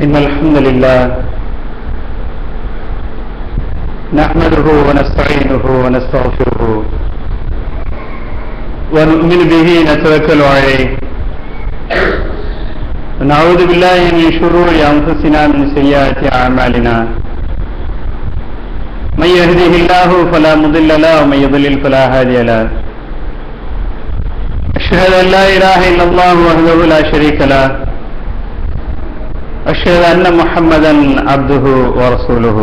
إن الحمد لله نحمده ونستعينه ونستغفره ونؤمن به نتوكل عليه ونعوذ بالله من شرور أنفسنا من سيئات أعمالنا من يهده الله فلا مضل له ومن يضلل فلا هادي له أشهد أن لا إله إلا الله وحده لا شريك له أشهد أن محمدا عبده ورسوله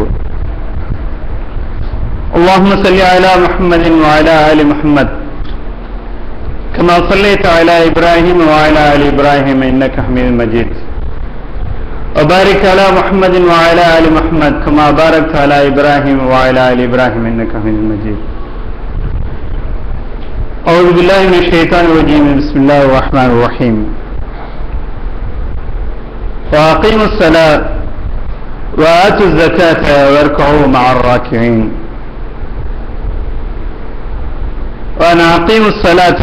اللهم صل على محمد وعلى آل محمد كما صليت على إبراهيم وعلى آل إبراهيم إنك حميد مجيد وبارك على محمد وعلى آل محمد كما باركت على إبراهيم وعلى آل إبراهيم إنك حميد مجيد أعوذ بالله من الشيطان الرجيم بسم الله الرحمن الرحيم وأقيموا الصلاة وآتوا الزكاة واركعوا مع الراكعين وأن أقيموا الصلاة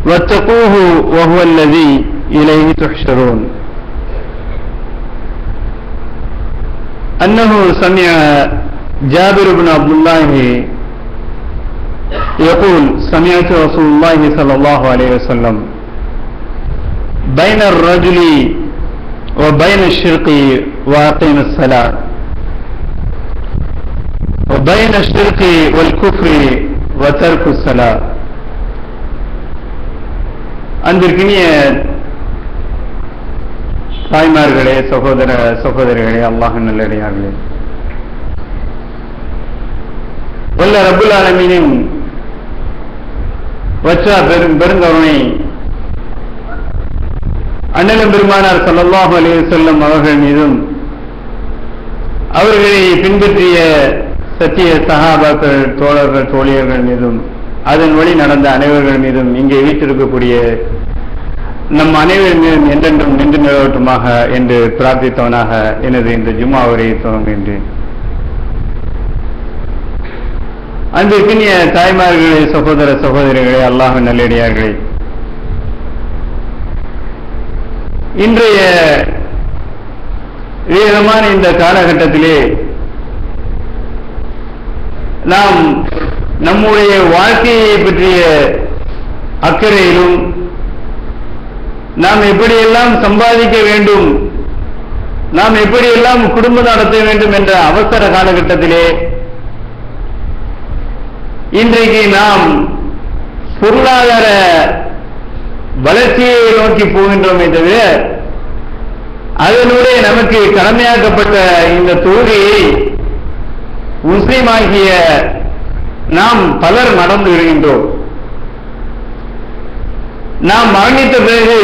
واتقوه وهو الذي إليه تحشرون أنه سمع جابر بن عبد الله يقول سمعت رسول الله صلى الله عليه وسلم بين الرجل وبين الشرك وأقيم الصلاة وبين الشرك والكفر وترك الصلاة அன்பிற்கினிய தாய்மார்களே, சகோதர சகோதரிகளே, அல்லாஹ்வின் நல்லடியார்களே, வல்ல ரப்புல் ஆலமீனின் வற்றா பெருங்கருணை அண்ணலும் பெருமானார் ஸல்லல்லாஹு அலைஹி வஸல்லம் அவர்கள் மீதும் அவர்களை பின்பற்றிய சத்திய சஹாபாக்கள், தோழர்கள், தோழியர்கள் மீதும் அதன் வழி நடந்த அனைவர்கள் மீதும் இங்கே வீட்டிருக்கக்கூடிய நம் அனைவர் மீதும் என்றென்றும் நின்று நிலவட்டுமாக என்று பிரார்த்தித்தவனாக எனது இந்த ஜும்மா உரையை துவங்குகின்றேன். அன்பிற்கினிய தாய்மார்களே, சகோதர சகோதரிகளே, அல்லாஹ்வின் நல்லடியார்களே, இன்றைய வேகமான இந்த காலகட்டத்திலே நாம் நம்முடைய வாழ்க்கையை பற்றிய அக்கறையிலும் நாம் எப்படியெல்லாம் சம்பாதிக்க வேண்டும், நாம் எப்படியெல்லாம் குடும்பம் நடத்த வேண்டும் என்ற அவசர காலகட்டத்திலே இன்றைக்கு நாம் பொருளாதார வளர்ச்சியை நோக்கி போகின்றோமே தவிர அதனுடைய நமக்கு கடமையாக்கப்பட்ட இந்த தொழுகையை முஸ்லிமாகிய நாம் பலர் மறந்து விடுகின்றோம். நாம் மரணித்த பிறகு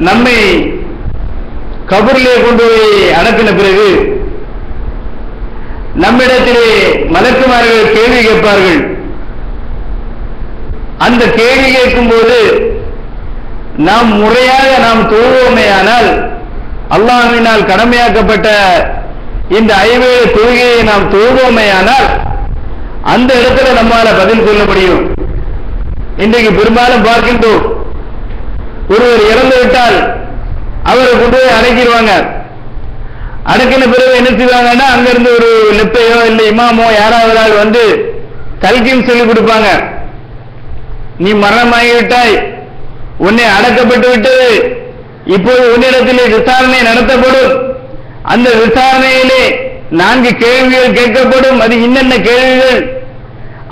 நம்மை கபரிலே கொண்டு போய் அடக்கின பிறகு நம்மிடத்திலே மலக்குமார்கள் கேள்வி கேட்பார்கள். அந்த கேள்வி கேட்கும் போது நாம் முறையாக நாம் தொழுவோமேயானால் அல்லாஹ்வினால் கடமையாக்கப்பட்ட இந்த ஐவேளை தொழுகையை நாம் தொழுவோமேயானால் அந்த இடத்துல நம்மால பதில் சொல்ல முடியும். இன்றைக்கு பெரும்பாலும் பார்க்கின்றோம், ஒருவர் இறந்து விட்டால் அவரை கொண்டு போய் அடக்கிடுவாங்க. அடக்கின பிறகு என்ன செய்வாங்கன்னா அங்கிருந்து ஒரு லெப்பையோ இல்லை இமாமோ யாராவது வந்து கல்கின்னு சொல்லி கொடுப்பாங்க. நீ மரணமாகிவிட்டாய், உன்னை அடக்கப்பட்டு விட்டது, இப்போது உன்னிடத்திலே விசாரணை நடத்தப்படும். அந்த விசாரணையிலே 4 கேள்விகள் கேட்கப்படும். அது இன்னென்ன கேள்விகள்,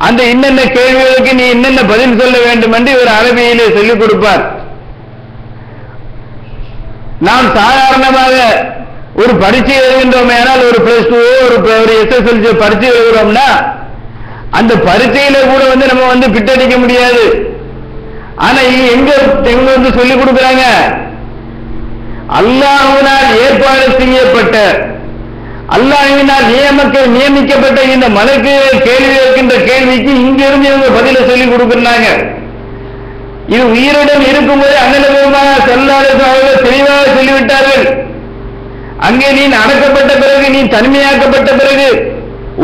அந்த இன்னென்ன கேள்விகளுக்கு நீ என்னென்ன பதில் சொல்ல வேண்டும் என்று ஒரு அரபியிலே சொல்லிக் கொடுப்பார். நாம் சாதாரணமாக ஒரு பரீட்சை எழுதுகின்றோம், ஆனால் ஒரு +2 ஒரு SSLC பரீட்சை எழுதுகிறோம்னா அந்த பரீட்சையில கூட நம்ம பிட்டடிக்க முடியாது. ஆனா எங்க சொல்லிக் கொடுக்கிறாங்க, அல்லாஹ்வினால் ஏற்பாடு செய்யப்பட்ட, அல்லாஹ்வினால் நியமிக்கப்பட்ட இந்த மலக்கு கேள்வி இருக்கின்ற கேள்விக்கு இங்கிருந்து இவங்க பதில சொல்லிக் கொடுக்கிறாங்க. இது உயிருடன் இருக்கும்போது அண்ணலமாக செல்லாத தெளிவாக சொல்லிவிட்டார்கள். அங்கே நீ அடக்கப்பட்ட பிறகு, நீ தனிமையாக்கப்பட்ட பிறகு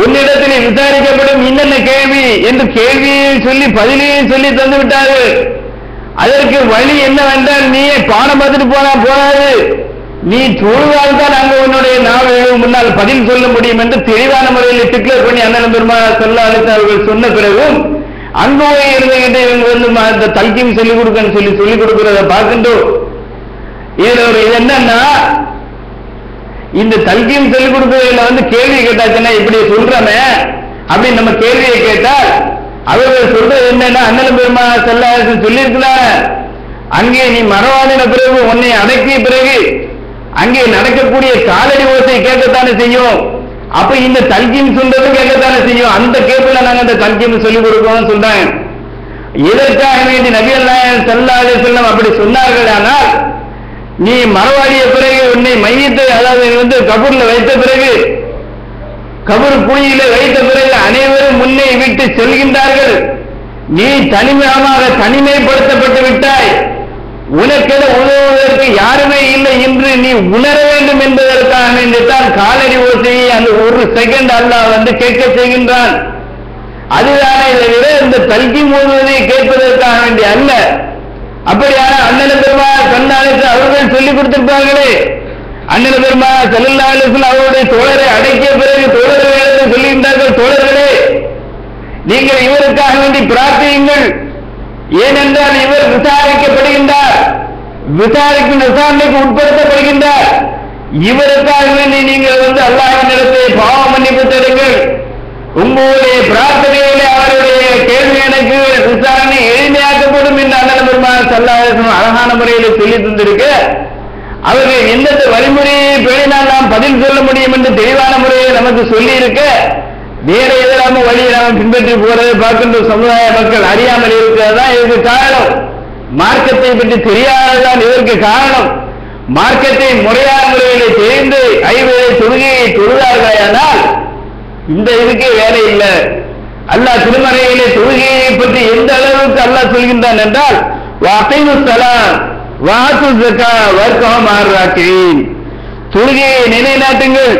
உன்னிடத்தில் விசாரிக்கப்படும் இன்னென்ன கேள்வி என்று கேள்வியை சொல்லி பதிலையும் சொல்லி தந்து விட்டார்கள். அதற்கு வழி என்னவென்றால் நீயே பாடம் பார்த்துட்டு போனாது, நீ தொழுதால் தான் அங்கு உன்னுடைய நாவல் முன்னால் பதில் சொல்ல முடியும் என்று தெளிவான முறையில் டிக்ளேர் பண்ணி அண்ணன் பெருமாள் ஸல்லல்லாஹு அலைஹி வஸல்லம் அவர்கள் சொன்ன பிறகும் அங்கு இருந்துகிட்டு இவங்க வந்து அந்த தல்கீம் சொல்லிக் கொடுக்கன்னு சொல்லிக் கொடுக்கிறத பார்க்கின்றோம். இதுல ஒரு இது என்னன்னா, இந்த தல்கீம் சொல்லிக் கொடுக்கிறதுல வந்து கேள்வி கேட்டாச்சுன்னா இப்படி சொல்றமே அப்படின்னு நம்ம கேள்வியை கேட்டால் அவர்கள் சொல்றது என்னன்னா, அண்ணன் பெருமாள் ஸல்லல்லாஹு அலைஹி வஸல்லம் சொல்லியிருக்கிறாங்க, அங்கே நீ மரவாடின பிறகு உன்னை அடக்கிய பிறகு அங்கே நடக்கக்கூடிய காலடி ஓசை கேட்கத்தானே செய்யும். அப்ப இந்த தல்கீம் சொல்றது கேட்கத்தானே செய்யும். அந்த கேட்பல நாங்க அந்த தல்கீம் சொல்லிக் கொடுக்கணும்னு சொல்றாங்க. இதற்காக வேண்டி நபிகள் நாயகம் ஸல்லல்லாஹு அலைஹி வஸல்லம் அப்படி சொன்னார்கள். ஆனால் நீ மரவாடிய பிறகு உன்னை மையத்தை அதாவது வந்து கபூர்ல வைத்த பிறகு கபூர் குழியில வைத்த பிறகு அனைவரும் முன்னே விட்டு செல்கின்றார்கள். நீ தனிமைப்படுத்தப்பட்டு விட்டாய், உனக்கென உதவுவதற்கு யாருமே இல்லை என்று நீ உணர வேண்டும் என்பதற்காக வேண்டித்தான் காலடி ஓசையை அந்த ஒரு செகண்ட் அல்லாஹ் வந்து கேட்க செய்கின்றான். அதுதானே தவிர இந்த தல்கீம் ஓதுவதை கேட்பதற்காக வேண்டிய அல்ல. அப்படியான அண்ணன் பெருமாள் ஸல்லல்லாஹு அவர்கள் சொல்லிக் கொடுத்திருப்பார்களே, அண்ணன் பெருமாள் ஸல்லல்லாஹு அலைஹி வஸல்லம் அவருடைய தோழரை அடக்கிய பிறகு தோழர்களை சொல்லுகின்றார்கள், தோழர்களே நீங்கள் இவருக்காக வேண்டி பிரார்த்தியுங்கள், ஏனென்றால் இவர் விசாரிக்கப்படுகின்றார், விசாரணைக்கு உட்படுத்தப்படுகின்றார். இவருக்காக வேண்டி நீங்கள் வந்து அல்லாஹ்விடத்திலே பாவ மன்னிப்பு தேடுங்கள். உங்களுடைய பிரார்த்தனையிலே அவருடைய கேள்வி எனக்கு விசாரணை எளிமையாக்கப்படும் என்று அண்ணன் பெருமாள் ஸல்லல்லாஹு அலைஹி வஸல்லம் அழகான முறையில் சொல்லி தந்திருக்க, அவர்கள் எந்தெந்த வழிமுறையை பேணினால் நாம் பதில் சொல்ல முடியும் என்று தெளிவான முறையில் நமக்கு சொல்லி இருக்க, வேற எதிராம வழியை நாம் பின்பற்றி போறதை பார்க்கின்ற சமுதாய மக்கள் அறியாமல் இருக்கிறதா இதற்கு காரணம். மார்க்கத்தை பற்றி தெரியாததான் இதற்கு காரணம். மார்க்கத்தை முறையான முறையிலே தெரிந்து ஐவேளை தொழுகையை தொழுதார்களானால் இந்த இதுக்கே வேலை இல்லை. அல்லாஹ் திருமறையிலே தொழுகையை பற்றி எந்த அளவுக்கு அல்லாஹ் சொல்கின்றான் என்றால், வஅகீமுஸ் ஸலாத் வஆத்துஸ் ஸகாத் வர்கஉ மஅர் ராக்கிஈன், தொழுகையை நிலைநாட்டுங்கள்,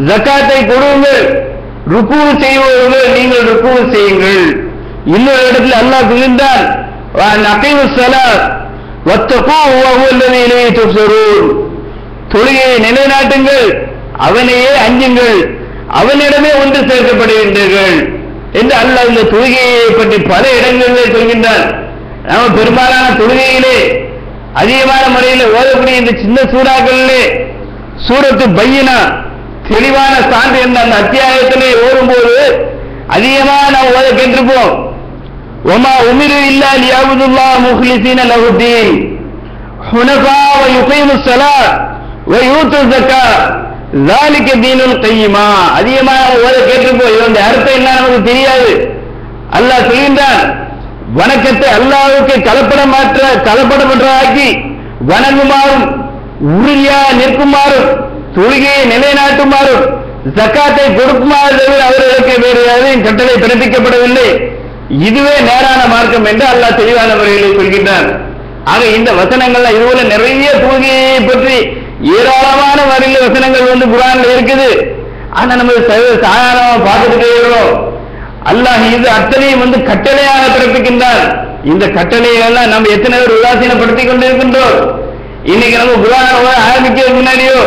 ஜகாத்தை கொடுங்கள், ருக்கு செய்வர்கள் நீங்கள் ருக்கு செய்யுங்கள். இன்னொரு இடத்தில் அல்லாஹ் சொல்கின்றான், வஅகீமுஸ் ஸலாத் வத்தகூஹு வஹுவ அல்லதீ இலைஹி துஹ்ஷரூன், தொழுகையை நிலைநாட்டுங்கள், அவனையே அஞ்சுங்கள், அவனிடமே ஒன்று சேர்க்கப்படுகின்றீர்கள் என்று அல்லாஹ் இந்த தொழுகையை பற்றி பல இடங்களிலே சொல்கின்றான். நாம பெரும்பாலான தொழுகையிலே அதிகமான முறையில் ஓதக்கூடிய இந்த சின்ன சூறாக்களிலே சூரத்து பையினா தெளிவான சான்று என்ற அந்த அத்தியாயத்திலே ஓடும்போது அதிகமாக நாம் ஓத கேட்டிருப்போம். ஒமா உமிரு இல்லா லியஅபுதுல்லாஹ முஹ்லிஸீன லஹுத்தீன் ஹுனஃபா வ யுகீமுஸ் ஸலாத் வ யூத்துஸ் ஸகாத் ذلك தீனுல் கையிமா. அதிகமாக ஓத கேட்டிருப்போம். இதனுடைய அர்த்தம் என்ன நமக்கு தெரியாது. அல்லாஹ் சொல்கின்றான், வணக்கத்தை அல்லாஹ்வுக்கு கலப்படமற்றதாக்கி வணங்குமாறும் உறுதியா நிற்குமாறும் தொழுகையை நிலைநாட்டுமாறும் ஜக்காத்தை கொடுக்குமாறு தவிர அவர்களுக்கு வேறு எதையும் கட்டளை பிறப்பிக்கப்படவில்லை. இதுவே நேரான மார்க்கம் என்று அல்லாஹ் தெளிவான முறையில் சொல்கின்றான். ஆக இந்த வசனங்கள்ல இதுபோல நிறைய தொழுகையை பற்றி ஏராளமான வரையில் வசனங்கள் வந்து குர்ஆன்ல இருக்குது. ஆனா நம்ம சாதாரணமா பார்த்துக்கிட்டே இருக்கிறோம். அல்லாஹ் இது அத்தனையும் வந்து கட்டளையாக பிறப்பிக்கின்றான். இந்த கட்டளையெல்லாம் நம்ம எத்தனை பேர் உதாசீனப்படுத்திக் கொண்டிருக்கின்றோம். இன்னைக்கு நம்ம குர்ஆன் ஆரம்பிக்கிறதுக்கு முன்னாடியோ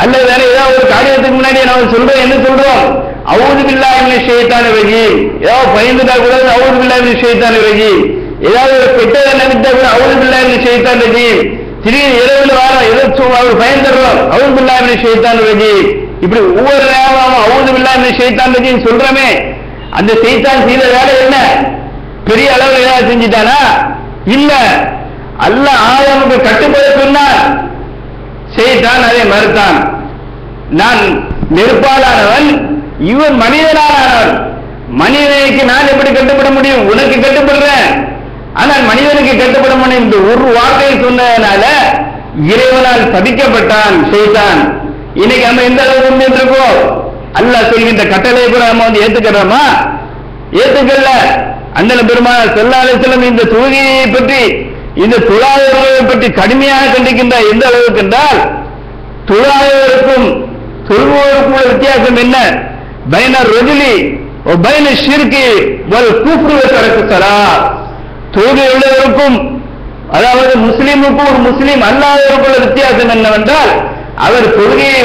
அல்லது வேற ஏதாவது ஒரு காரியத்துக்கு முன்னாடியே நம்ம சொல்றோம், என்ன சொல்றோம், அஊது பில்லாஹி மினஷ் ஷைத்தானிர் ரஜீம். ஏதாவது பயந்துட்டா கூட அஊது பில்லாஹி மினஷ் ஷைத்தானிர் ரஜீம், ஏதாவது ஒரு கெட்டதை நினைத்தா கூட அஊது பில்லாஹி மினஷ் ஷைத்தானிர் ரஜீம். திடீர்னு இரவுல வாரம் எதாச்சும் அவர் பயந்துடுறோம், அஊது பில்லாஹி மினஷ் ஷைத்தானிர் ரஜீம். இப்படி ஒவ்வொரு நேரமும் அஊது பில்லாஹி மினஷ் ஷைத்தானிர் ரஜீம் சொல்றமே, அந்த ஷைத்தான் செய்த வேலை என்ன? பெரிய அளவில் ஏதாவது செஞ்சிட்டானா? இல்ல. அல்லாஹ் ஆதமுக்கு கட்டுப்பட சொன்னான், ஷைத்தான் அதை மறுத்தான். நான் நெருப்பாலானவன், இவன் மனிதனானவன், மனிதனுக்கு நான் எப்படி கட்டுப்பட முடியும்? உனக்கு கட்டுப்படுறேன், ஆனால் மனிதனுக்கு கட்டுப்பட முடியும். இந்த ஒரு வார்த்தையை சொன்னதுனால இறைவனால் சபிக்கப்பட்டான் ஷைத்தான். இன்னைக்கு நம்ம எந்த அளவுக்கு இருந்திருக்கோம்? அல்லாஹ் சொல்கின்ற கட்டளை கூட நம்ம வந்து ஏத்துக்கிறோமா? ஏத்துக்கல. அண்ணன் பெருமாள் ஸல்லல்லாஹு அலைஹி வஸல்லம் இந்த தொழுகையை பற்றி, இந்த தொழாதவர்களை பற்றி கடுமையாக கண்டிக்கின்ற எந்த அளவுக்கு என்றால், தொழாதவருக்கும் தொழுவோருக்கும் உள்ள வித்தியாசம் என்ன? பைன ரஜுலி வ பைன ஷிர்கி வல் குஃப்ரி வ தரக்கு ஸலாத். தொழுகை உள்ளவருக்கும் அதாவது முஸ்லீமுக்கு ஒரு முஸ்லீம் அல்லாதவருக்குள்ள வித்தியாசம் என்னவென்றால், அவர் தொழுகையை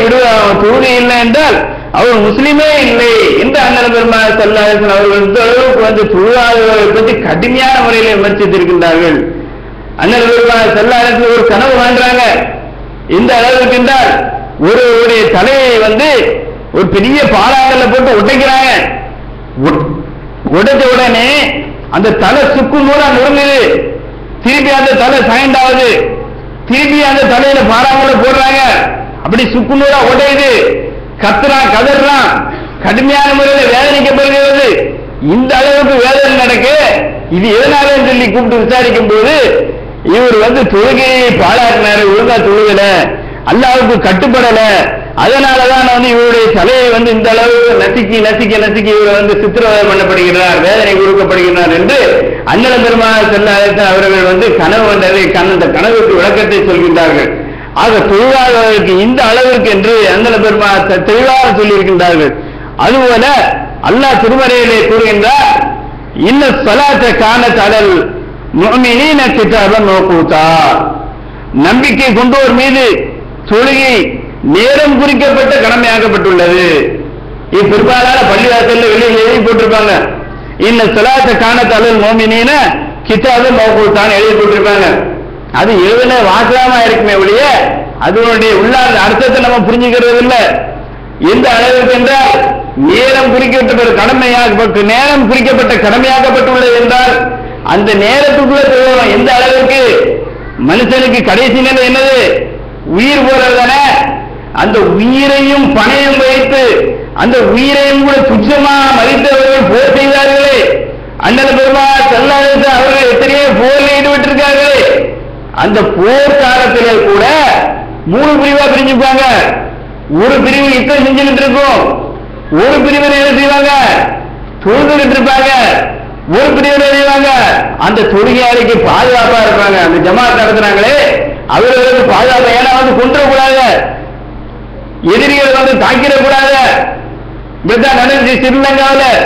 தொழுகை இல்லை என்றால் அவர் முஸ்லீமே இல்லை என்று அண்ணல் பெருமாள் ஸல்லல்லாஹு அலைஹி வஸல்லம் அவர்கள் இந்த அளவுக்கு தொழுகாதவர்களை பற்றி கடுமையான முறையில் விமர்சித்திருக்கின்றார்கள். அண்ணல் பெருமாள் ஸல்லல்லாஹு அலைஹி வஸல்லம் ஒரு கனவு காண்றாங்க. இந்த அளவுக்கு என்றால் ஒருவருடைய தலையை ஒரு பெரிய பாலாங்கல்ல போட்டு உடைக்கிறாங்க. உடைச்ச உடனே அந்த தலை சுக்கு நூறா நொறுங்குது. திருப்பி அந்த தலை சாய்ந்தாவது, திருப்பி அந்த தலையில பாறாங்கல்ல போடுறாங்க. அப்படி சுக்கு நூறா உடையுது. கத்துறான், கதறான், கடுமையான முறையில் வேதனைக்கப்படுகிறது. இந்த அளவுக்கு வேதனை நடக்க இது எதனால சொல்லி கூப்பிட்டு விசாரிக்கும் போது இவர் தொழுகையை பாழாக்கினாரு, ஒழுங்கா தொழுகல, அல்லாஹ்வுக்கு கட்டுப்படல, அதனாலதான் இவருடைய தலையை இந்த அளவுக்கு நசுக்கி நசுக்கி நசுக்கி இவர் சித்திரவதை பண்ணப்படுகிறார், வேதனை கொடுக்கப்படுகிறார் என்று அண்ணல் பெருமாள் ஸல்லல்லாஹு அலைஹி வஸல்லம் அவர்கள் கனவு கண்டதை அந்த கனவுக்கு விளக்கத்தை சொல்கின்றார்கள். ஆக தொழுகாதவர்களுக்கு இந்த அளவிற்கு என்று அண்ணல் பெருமாள் தெளிவாக சொல்லியிருக்கின்றார்கள். அதுபோல அல்லாஹ் திருமறையிலே கூறுகின்றார், இன்ன ஸலாத்த கானத் அலல் முஃமினீன கிதாபன் மவ்கூதா, நம்பிக்கை கொண்டோர் மீது தொழுகை நேரம் குறிக்கப்பட்ட கடமையாக்கப்பட்டுள்ளது. இது பெரும்பாலான பள்ளிவாசல்ல வெளியே எழுதி போட்டிருப்பாங்க, இன்ன ஸலாத்த கானத் அலல் முஃமினீன கிதாபன் மவ்கூதான் எழுதி போட்டிருப்பாங்க. அது எழுதுன வாசகமா இருக்குமே ஒழிய அதனுடைய உள்ளார்ந்த அர்த்தத்தை நம்ம புரிஞ்சுக்கிறது இல்லை. எந்த அளவுக்கு என்றால் நேரம் குறிக்கப்பட்ட கடமையாக்கப்பட்டுள்ளது என்றால் அந்த நேரத்துக்குள்ள சொல்லுவோம். எந்த அளவுக்கு மனுஷனுக்கு கடைசி நிலை என்னது? உயிர் போறது தானே. அந்த உயிரையும் பணையம் வைத்து அந்த உயிரையும் கூட துச்சமா மதித்தவர்கள் போர் செய்தார்களே. அண்ணல் பெருமாள் ஸல்லல்லாஹு அலைஹி வஸல்லம் அவர்கள் எத்தனையோ போரில் ஈடுபட்டிருக்கார்களே. அந்த போர் காலத்திலே கூட 3 பிரிவா பிரிஞ்சுப்பாங்க. ஒரு பிரிவு யுத்தம் செஞ்சுக்கிட்டு இருக்கும், ஒரு பிரிவினை என்ன செய்வாங்க? தொழுதுகிட்டு இருப்பாங்க. ஒரு பிரிவினை செய்வாங்க அந்த தொழுகையாளிக்கு பாதுகாப்பா இருப்பாங்க. அந்த ஜமாத் நடத்துறாங்களே அவர்களுக்கு பாதுகாப்பு. ஏன்னா கொன்றக்கூடாது, எதிரிகள் தாக்கிடக்கூடாது. இப்படித்தான் நடந்துச்சு ஸ்ரீலங்காவில்.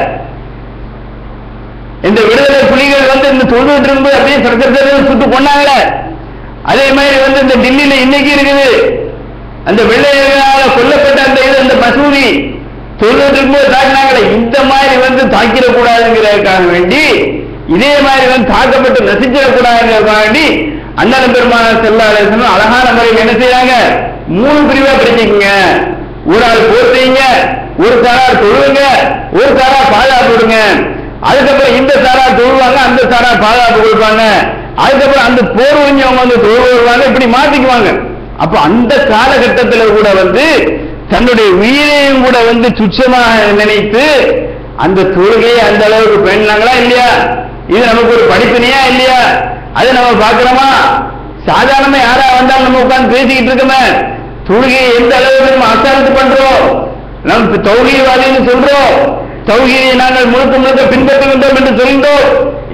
இந்த விடுதலை புலிகள் இந்த தொழுதுட்டு இருந்து அப்படியே சர்க்கரை சுட்டு கொண்டாங்களே. அதே மாதிரி இந்த டெல்லியில இன்னைக்கு இருக்குது. அந்த வெள்ளையர்களால் கொல்லப்பட்ட அந்த மசூதி தொழுதுட்டு இருக்கும்போது தாக்கினாங்களே. இந்த மாதிரி தாக்கிடக்கூடாதுங்கிறதுக்காக வேண்டி, இதே மாதிரி தாக்கப்பட்டு நசிச்சிடக்கூடாதுங்கிறதுக்காக வேண்டி அண்ணல் பெருமாள் ஸல்லல்லாஹு அலைஹி வஸல்லம் அழகான முறையில் என்ன செய்யறாங்க? 3 பிரிவா பிரிச்சுக்குங்க. ஒரு ஆள் போர் செய்யுங்க, ஒரு சாரார் தொழுவுங்க, ஒரு சாரார் பாதுகாப்பு விடுங்க. அதுக்கப்புறம் இந்த சாரார் தொழுவாங்க, அந்த சாரார் பாதுகாப்பு கொடுப்பாங்க. அதுக்கப்புறம் அந்த போர் புரிஞ்சவங்க தொழுவு வருவாங்க. இப்படி மாத்திக்குவாங்க. அப்ப அந்த காலகட்டத்தில் கூட தன்னுடைய உயிரையும் கூட துச்சமாக நினைத்து அந்த தொழுகையை அந்த அளவுக்கு பேணினாங்களா இல்லையா? இது நமக்கு ஒரு படிப்பினையா இல்லையா? அதை நம்ம பார்க்கிறோமா? சாதாரணமா யாரா வந்தாலும் நம்ம உட்கார்ந்து பேசிக்கிட்டு இருக்கோமே, தொழுகையை எந்த அளவுக்கு நம்ம அசால்ட்டு பண்றோம். நம்ம தௌஹீத்வாதின்னு சொல்றோம், தௌஹீதை நாங்கள் முழுக்க முழுக்க பின்பற்றுகின்றோம் என்று சொல்கின்றோம்.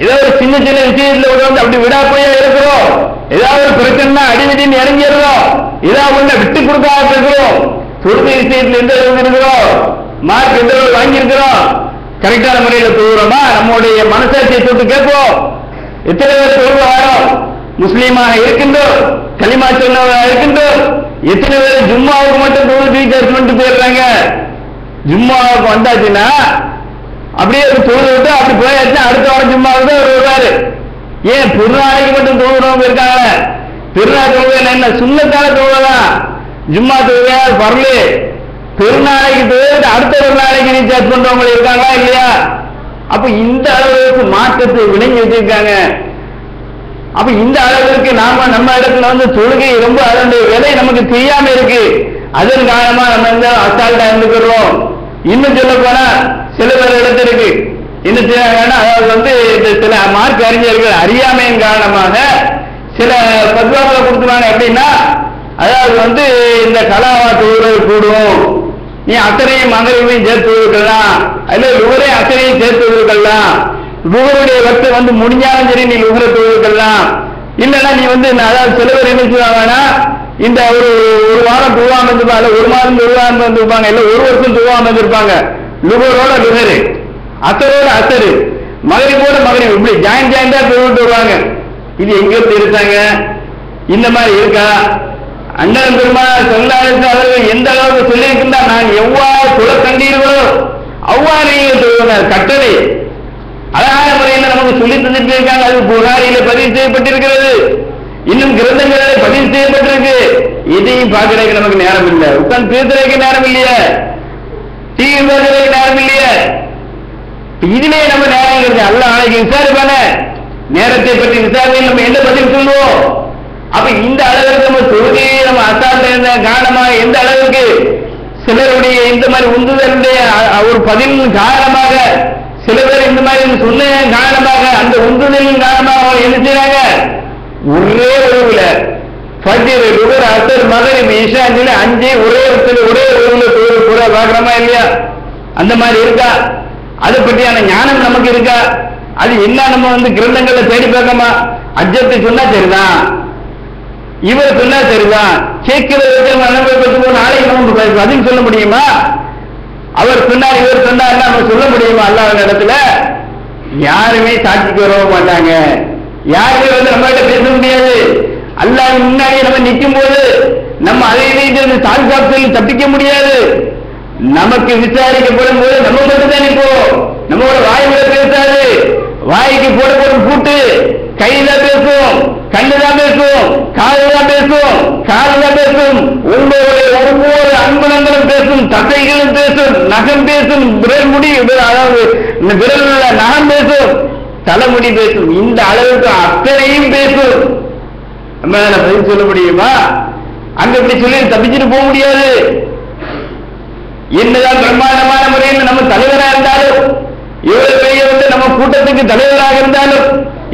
ஏதோ ஒரு சின்ன சின்ன விஷயத்துல அப்படி விடாப்பையா இருக்கிறோம். ஏதாவது ஒரு பிரச்சனை அடிவிடின்னு இறங்கிடுறோம், ஏதாவது ஒண்ணு விட்டு கொடுக்காம இருக்கிறோம். தொழுகை விஷயத்துல எந்த அளவுக்கு இருக்கிறோம், மார்க் எந்த அளவுக்கு வாங்கியிருக்கிறோம், கரெக்டான முறையில் தொழுகிறோமா? நம்முடைய மனசாட்சியை தொட்டு கேட்போம். எத்தனை பேர் தொழுக வரோம், முஸ்லீமாக இருக்கின்றோம், களிமா சொன்னவராக இருக்கின்றோம். எத்தனை பேர் ஜும்மாவுக்கு மட்டும் தொழுது பண்ணிட்டு போயிடுறாங்க. ஜும்மாவுக்கு வந்தாச்சுன்னா அப்படியே தொழுது விட்டு அப்படி போயாச்சுன்னா அடுத்த வாரம் ஜும்மாவுக்கு அவர் வருவாரு. ஏன் பெருநாளைக்கு மட்டும் தொழுகிறவங்க இருக்காங்க. பெருநாள் தொழுகை என்ன? சுன்னத்தான தொழுகைதான். ஜும்மா தொழுகை வரல. பெருநாளைக்கு தொழுது அடுத்த ஒரு நாளைக்கு ரீசார்ஜ் பண்றவங்க இருக்காங்களா இல்லையா? அப்ப இந்த அளவுக்கு மாற்றத்தை விளங்கி வச்சிருக்காங்க. அப்ப இந்த அளவிற்கு நாம நம்ம இடத்துல தொழுகை ரொம்ப அதனுடைய விலை நமக்கு தெரியாம இருக்கு. அதன் காரணமா நம்ம அசால்ட்டா இருந்துக்கிறோம். இன்னும் சொல்ல போனா சில பேர் இடத்துல இருக்கு என்ன செய்யறாங்கன்னா, அதாவது இந்த சில மார்க் அறிஞர்கள் அறியாமையின் காரணமாக சில பத்வாக்களை கொடுத்துருவாங்க. எப்படின்னா, அதாவது இந்த கலாவா தொழுவது கூடும், நீ அத்தனையும் மகரையும் சேர்த்து இருக்கலாம், அல்ல லுகரை அத்தனையும் சேர்த்து இருக்கலாம், லுகருடைய வக்து முடிஞ்சாலும் சரி நீ லுகரை தொழுக்கலாம். இல்லைன்னா நீ அதாவது சில பேர் என்ன செய்வாங்கன்னா, இந்த ஒரு வாரம் தொழுவாம இருந்திருப்பாங்க, ஒரு மாதம் தொழுவாம இருந்திருப்பாங்க, இல்ல ஒரு வருஷம் தொழுவாம இருந்திருப்பாங்க. லுகரோட லுகரு, அசரோட அசரு, மகரிபோட மகரிப், இப்படி ஜாயிண்டா தொழுவிட்டு வருவாங்க. இது எங்க இருக்காங்க? இந்த மாதிரி இருக்கா? அண்ணன் பெருமாள் சொல்லாருக்கு அவர்கள் எந்த அளவுக்கு சொல்லியிருக்கின்றார், நான் எவ்வாறு தொழ கண்டீர்களோ அவ்வாறு நீங்கள் தொழுவதார் கட்டளை அழகான முறையில் நமக்கு சொல்லி தந்துட்டு இருக்காங்க. அது புகாரில பதிவு செய்யப்பட்டிருக்கிறது, இன்னும் கிரந்தங்களில் பதிவு செய்யப்பட்டிருக்கு. இதையும் பார்க்கறதுக்கு நமக்கு நேரம் இல்லை, உட்கார்ந்து பேசுறதுக்கு நேரம் இல்லையே, டிவி பார்க்கறதுக்கு நேரம் இல்லையே. இதுலயே நம்ம நேரம் இருக்கு. அல்லாஹ் நாளைக்கு விசாரிப்பான நேரத்தை பற்றி விசாரணையில் நம்ம என்ன பதில் சொல்லுவோம்? அப்ப இந்த அளவுக்கு நம்ம தொழுகையை நம்ம அசால்ட்ட இருந்த காரணமாக எந்த அளவுக்கு சிலருடைய இந்த மாதிரி உந்துதலுடைய ஒரு பதில் காரணமாக சில பேர் இந்த மாதிரி சொன்ன காரணமாக அந்த உந்துதலின் காரணமாக என்ன செய்யறாங்க? ஒரே உறவுல ஃபஜ்ர் லுஹர் அஸ்ர் மக்ரிப் இஷா அஞ்சு ஒரே உறவுல கூட பார்க்கறோமா இல்லையா? அந்த மாதிரி இருக்கா? அதை பற்றியான ஞானம் நமக்கு இருக்கா? அது என்ன நம்ம கிரந்தங்களை தேடி பார்க்கமா? அஜத்தை சொன்னா சரிதான், இவர் சொன்னா சரிதான், கேட்கிறதுக்கு நாளைக்கு நமக்கு பதில் சொல்ல முடியுமா? அவர் சொன்னார் இவர் சொன்னார் நம்ம சொல்ல முடியுமா? அல்லாஹ் இடத்துல யாருமே சாட்சிக்கு வரவும் மாட்டாங்க, யாருமே நம்மகிட்ட பேச முடியாது. அல்லாஹ் முன்னாடி நம்ம நிற்கும் போது நம்ம அதை சாட்சி தப்பிக்க முடியாது. நமக்கு விசாரிக்கப்படும் போது நம்ம மட்டும்தான் நிற்போம். நம்மளோட வாய்வுல பேசாது, வாய்க்கு போடப்படும் கூட்டு கையில பேசும், கண்ணுதான் பேசும், காதுதான் பேசும், காதுதான் பேசும், உங்களுடைய ஒவ்வொரு அன்புணங்களும் பேசும், தசைகளும் பேசும், நகம் பேசும், விரல் முடி அதாவது விரல் நகம் பேசும், தலைமுடி பேசும். இந்த அளவுக்கு அத்தனையும் பேசும். நம்ம பதில் சொல்ல முடியுமா? அங்க இப்படி சொல்லி தப்பிச்சுட்டு போக முடியாது. என்னதான் பிரம்மாண்டமான முறையில் நம்ம தலைவராக இருந்தாலும், இவ்வளவு பெரிய நம்ம கூட்டத்துக்கு தலைவராக இருந்தாலும்,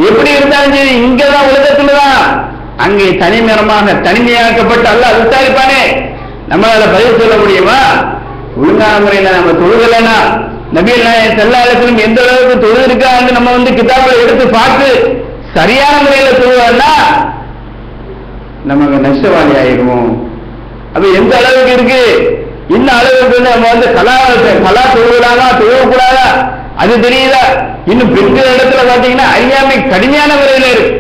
எப்படி இருந்தாலும் சரி, இங்கதான் உலகத்துலதான் அங்கே தனிமரமாக தனிமையாக்கப்பட்டு அல்லாஹ் விசாரிப்பானே. நம்மளால பதில் சொல்ல முடியுமா? ஒழுங்கான முறையில நம்ம தொழுகலனா நபிகள் நாயகம் ஸல்லல்லாஹு அலைஹி வஸல்லம் எந்த அளவுக்கு தொழுது இருக்காங்க நம்ம கிதாபுல எடுத்து பார்த்து சரியான முறையில தொழுவான்னா நமக்கு நஷ்டவாளி ஆயிடுவோம். அப்ப எந்த அளவுக்கு இருக்கு? இந்த அளவுக்கு நம்ம கலா தொழுகலாமா தொழுவக்கூடாதா அது தெரியுதா? இன்னும் பெண்கள் இடத்துல பாத்தீங்கன்னா அறியாமை கடுமையான முறையில இருக்கு.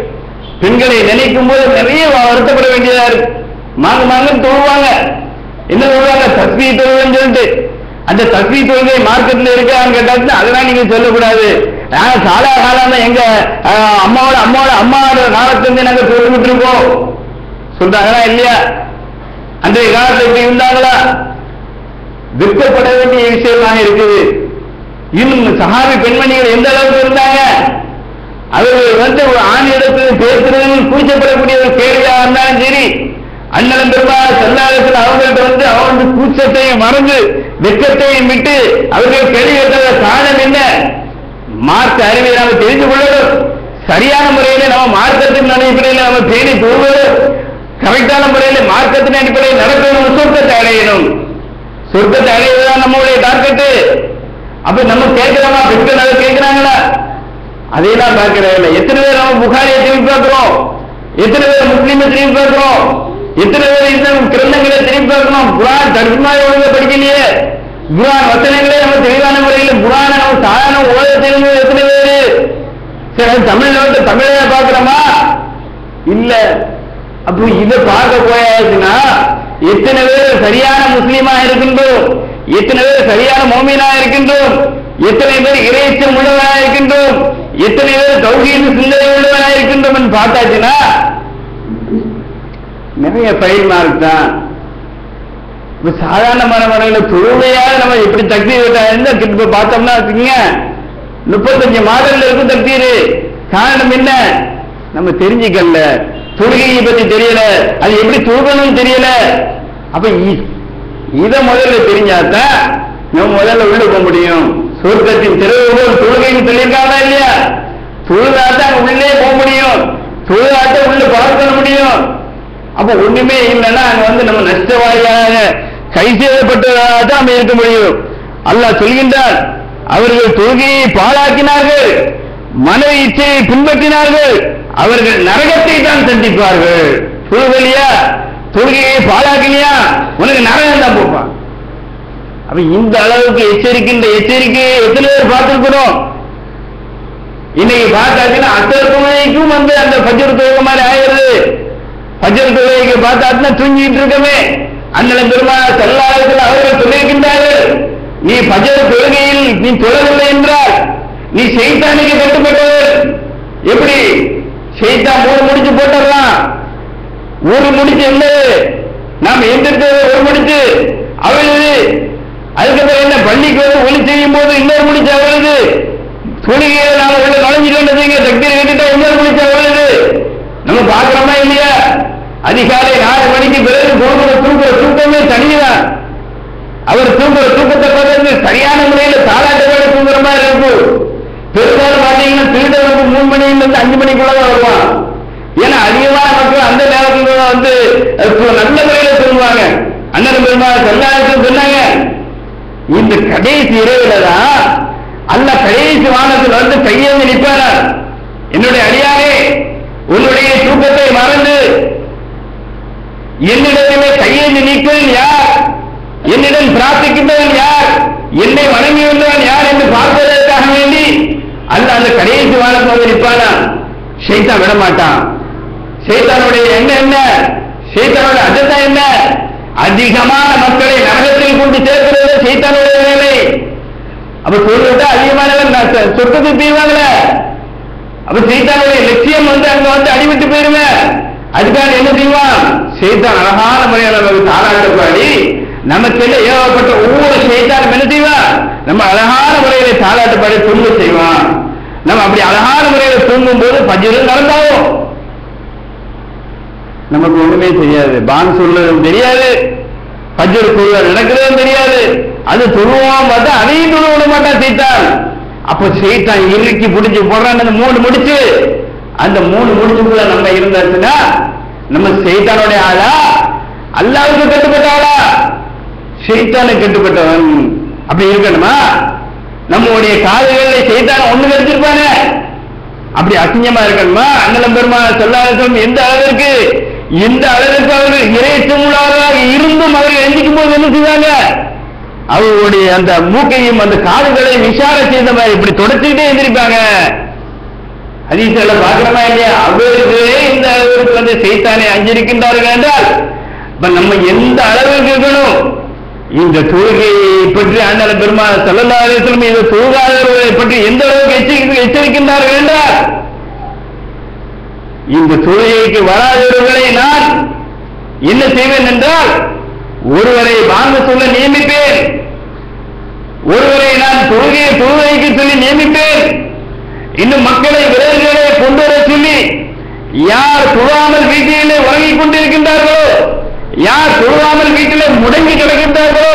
பெண்களை நினைக்கும் போது நிறைய வருத்தப்பட வேண்டியதா இருக்கு. மாங்கன்னு தொழுவாங்க, என்ன சொல்லுவாங்க? தஸ்பீ தொழுவேன்னு சொல்லிட்டு அந்த தஸ்பீ தொழுகை மார்க்கெட்ல இருக்கான்னு கேட்டாச்சுன்னா அதெல்லாம் நீங்க சொல்லக்கூடாது. நாங்க காலா காலம் எங்க அம்மாவோட காலத்திலிருந்து நாங்க தொழுவிட்டு இருக்கோம் சொல்றாங்களா இல்லையா? அன்றைய காலத்துல இப்படி இருந்தாங்களா? வெட்கப்பட வேண்டிய விஷயமாக இருக்குது. இன்னும் சஹாபி பெண்மணிகள் எந்த அளவுக்கு இருந்தாங்க? அவர்கள் ஒரு ஆணிடத்தில் பேசுறது கூச்சப்படக்கூடிய ஒரு கேள்வியாக இருந்தாலும் சரி, அண்ணன் பெருமாள் ஸல்லல்லாஹு அவங்கள்ட்ட அவங்க கூச்சத்தையும் மறந்து வெட்கத்தையும் விட்டு அவர்கள் கேள்வி கேட்டத காரணம் என்ன? மார்க்க அறிவை நாம தெரிந்து கொள்ளணும். சரியான முறையில் நம்ம மார்க்கத்தின் அடிப்படையில் நம்ம தேடி போவதும் கரெக்டான முறையில் மார்க்கத்தின் அடிப்படையில் நடக்கணும். சொர்க்கத்தை அடையணும். சொர்க்கத்தை அடைவதுதான் நம்மளுடைய டார்கெட்டு. அப்ப நம்ம கேட்கிறோமா? பெண்கள் அதை கேட்கிறாங்களா? அதையெல்லாம் பார்க்கிறதில்லை. எத்தனை பேர் நம்ம புகாரியை திரும்பி பார்க்கிறோம், எத்தனை பேர் முஸ்லீமை திரும்பி பார்க்கிறோம், எத்தனை பேர் இந்த கிரந்தங்களை திரும்பி பார்க்கணும். குர்ஆன் தர்ஜுமா ஒழுங்க படிக்கலையே, குர்ஆன் வசனங்களே நம்ம தெளிவான முறையில் குர்ஆனை நம்ம சாதாரண ஓத தெரிஞ்சு எத்தனை பேரு? சரி, தமிழ்ல தமிழை பார்க்கிறோமா? இல்ல. அப்போ இதை பார்க்க போயாச்சுன்னா எத்தனை பேர் சரியான முஸ்லீமா இருக்கின்றோம், எத்தனை பேர் சரியான மோமீனா இருக்கின்றோம், எத்தனை பேர் இறைச்சம் உள்ளவனாக இருக்கின்றோம், எத்தனை பேர் தௌஹீத் சிந்தனை உள்ளவனாக இருக்கின்றோம் என்று பார்த்தாச்சுன்னா நிறைய ஃபைல் மார்க் தான். சாதாரணமான முறையில் தொழுகையாக நம்ம எப்படி தக்பீர் பார்த்தோம்னா வச்சுக்கோங்க 35 மாதங்கள் இருக்கும் தக்பீர். காரணம் என்ன? நம்ம தெரிஞ்சுக்கல, தொழுகையை பத்தி தெரியல, அது எப்படி தொழுகணும்னு தெரியல. அப்ப இதை முதல்ல தெரிஞ்சாதான் நம்ம முதல்ல உள்ள போக முடியும். சொர்க்கத்தின் திறவுகோல் தொழுகைன்னு சொல்லியிருக்காங்களா இல்லையா? தொழுதாத்தான் உள்ளே போக முடியும், தொழுதாத்தான் உள்ள பார்க்க முடியும். அப்ப ஒண்ணுமே இல்லைன்னா அங்க நம்ம நஷ்டவாளியாக கை செய்யப்பட்டதாக தான் இருக்க முடியும். அல்லாஹ் சொல்கின்றார், அவர்கள் தொழுகையை பாழாக்கினார்கள், மன இச்சையை பின்பற்றினார்கள், அவர்கள் நரகத்தை தான் சந்திப்பார்கள். தொழுகலியா, தொழுகையை பாழாக்கினியா, உனக்கு நரகம் தான் போப்பான். அப்ப இந்த அளவுக்கு எச்சரிக்கின்ற எச்சரிக்கையை எத்தனை பேர் பார்த்திருக்கிறோம்? இன்னைக்கு பார்த்தாச்சுன்னா அசர் தொழுகைக்கும் வந்து அந்த ஃபஜ்ர் தொழுகை மாதிரி ஆயிடுது. ஃபஜ்ர் தொழுகைக்கு பார்த்தாச்சுன்னா தூங்கிட்டு இருக்கவே அண்ணன் பெருமானார் ஸல்லல்லாஹு அலைஹி வஸல்லம் அவர்கள் சொல்லியிருக்கின்றார்கள், நீ ஃபஜ்ர் தொழுகையில் நீ தொழவில்லை என்றால் நீ ஷைத்தானுக்கு கட்டுப்பட்டவர். எப்படி ஷைத்தான் 3 முடிச்சு போட்டுடலாம், ஒரு முடிச்சு என்ன நாம் எந்திரித்தது ஒரு முடிச்சு அவளுது, அதுக்கப்புறம் என்ன பள்ளிக்கு வந்து ஒளி செய்யும் போது இன்னொரு முடிச்சு அவளுது, தொழுகையில நாம உள்ள நுழைஞ்சிட்டு தக்பீர் கட்டிட்டா இன்னொரு முடிச்சு அவளுது. நம்ம பார்க்கிறோமா இல்லையா? அதிகாலை 4 மணிக்கு பிறகு தூங்குற தூக்கமே தனிதான். அவர் தூங்குற தூக்கத்தை பார்த்து சரியான முறையில் தாளாட்டோட தூங்குற மாதிரி இருக்கும். பெரும்பாலும் பார்த்தீங்கன்னா திருடனுக்கு 3 மணிலிருந்து 5 மணிக்குள்ளதான் வருவான். ஏன்னா அதிகமான மக்கள் அந்த நேரத்துல வந்து நல்ல முறையில தூங்குவாங்க. அண்ணன் பெருமாள் சொன்னாங்க, இந்த கடைசி இரவுல தான் அல்லாஹ் கடைசி வானத்தில் வந்து கையேந்தி நிற்பார். என்னுடைய அடியாரே, உன்னுடைய தூக்கத்தை மறந்து என்னிடத்திலே கையேந்தி நிற்பவன் யார், என்னிடம் பிரார்த்திக்கின்றவன் யார், என்னை வணங்கி வந்தவன் யார் என்று பார்ப்பதற்காக வேண்டி அல்லாஹ் அந்த கடைசி வானத்தில் வந்து நிற்பானா. ஷைத்தான் விடமாட்டான். ஷைத்தானுடைய என்ன, ஷைத்தானுடைய அஜெண்டா என்ன? அதிகமான மக்களை நரகத்தில் கொண்டு சேர்க்கிறது ஷைத்தானுடைய வேலை. அப்ப சொல்லிவிட்டா அதிகமானவர் சொர்க்கத்துக்கு போயிருவாங்களே. அப்ப ஷைத்தானுடைய லட்சியம் வந்து அங்க வந்து அடிவிட்டு போயிருவேன். அதுக்காக என்ன செய்வான்? ஷைத்தான் அழகான முறையில் நமக்கு தாளாட்டப்பாடி நமக்கு என்ன ஏவப்பட்ட ஒவ்வொரு ஷைத்தானும் என்ன செய்வான்? நம்ம அழகான முறையில தாளாட்டப்பாடி தூங்க செய்வான். நம்ம அப்படி அழகான முறையில் தூங்கும் போது ஃபஜ்ர் நடந்தாலும் நமக்கு ஒண்ணுமே தெரியாது. பான் சொல்றதும் தெரியாது, ஃபஜ்ர் தொழுகை நடக்கிறதும் தெரியாது. அது தொழுவான் பார்த்தா அதையும் தொழ விட மாட்டான் ஷைத்தான். அப்ப ஷைத்தான் இறுக்கி பிடிச்சு போடுறான் அந்த 3 முடிச்சு. அந்த 3 முடிச்சுக்குள்ள நம்ம இருந்தாச்சுன்னா நம்ம ஷைத்தானுடைய ஆளா, அல்லாஹ்வுக்கு கட்டுப்பட்ட ஆளா, ஷைத்தானுக்கு கட்டுப்பட்டவன் அப்படி இருக்கணுமா? நம்முடைய காதுகளில் ஷைத்தான் ஒண்ணு கடிச்சிருப்பானே, அப்படி அசிங்கமா இருக்கணுமா? அண்ணன் பெருமானார் ஸல்லல்லாஹு அலைஹி வஸல்லம் எந்த அளவிற்கு அவர்கள் இறைச்சமுள்ளவர்களாக இருந்தும் அவர்கள் எந்திக்கும் போது என்ன செய்வாங்க? அவர்களுடைய அந்த மூக்கையும் அந்த காதுகளையும் இஷாரா செய்த மாதிரி இப்படி தொடச்சுக்கிட்டே எந்திரிப்பாங்க. ஹதீஸ்ல பார்க்கிறோமா இல்லையா? அவர்களே இந்த அளவிற்கு வந்து ஷைத்தானை அஞ்சிருக்கின்றார்கள் என்றால் நம்ம எந்த அளவுக்கு இருக்கணும்? இந்த தொழுகையை பற்றி அண்ணன் பெருமானார் ஸல்லல்லாஹு அலைஹி வஸல்லம் இந்த தொழுகாதவர்களை பற்றி எந்த அளவுக்கு எச்சரிக்கின்றார்கள் என்றால், இந்த தொழுகைக்கு வராதவர்களை நான் என்ன செய்வேன் என்றால், ஒருவரை வாங்க சொல்ல நியமிப்பேன், ஒருவரை நான் தொழுகைக்கு சொல்லி நியமிப்பேன், இன்னும் மக்களை விரல்களை கொண்டு வர சொல்லி யார் தொழாமல் வீட்டிலே உறங்கிக் கொண்டிருக்கின்றார்களோ, யார் தொழாமல் வீட்டிலே முடங்கி கிடக்கின்றார்களோ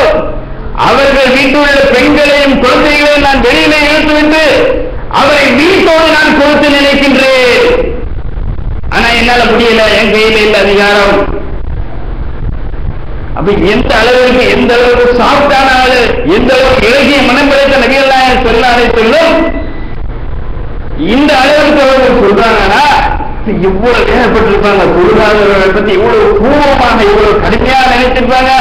அவர்கள் வீட்டில் உள்ள பெண்களையும் குழந்தைகளையும் நான் வெளியிலே இழுத்துவிட்டு அவரை வீட்டோடு நான் கொடுத்து நினைக்கின்றேன். ஆனா என்னால முடியல, என் கையில இல்ல அதிகாரம். அப்ப எந்த அளவுக்கு சாஃப்டான ஆளு, எந்த அளவுக்கு இலகிய மனம் படைத்த நபிகள் நாயகம் ஸல்லல்லாஹு அலைஹி வஸல்லம் இந்த அளவுக்கு அவர்கள் சொல்றாங்கன்னா இவ்வளவு வேகப்பட்டிருப்பாங்க. தொழுகாதவர்களை பத்தி இவ்வளவு பூர்வமாக இவ்வளவு கடுமையாக நினைச்சிருப்பாங்க.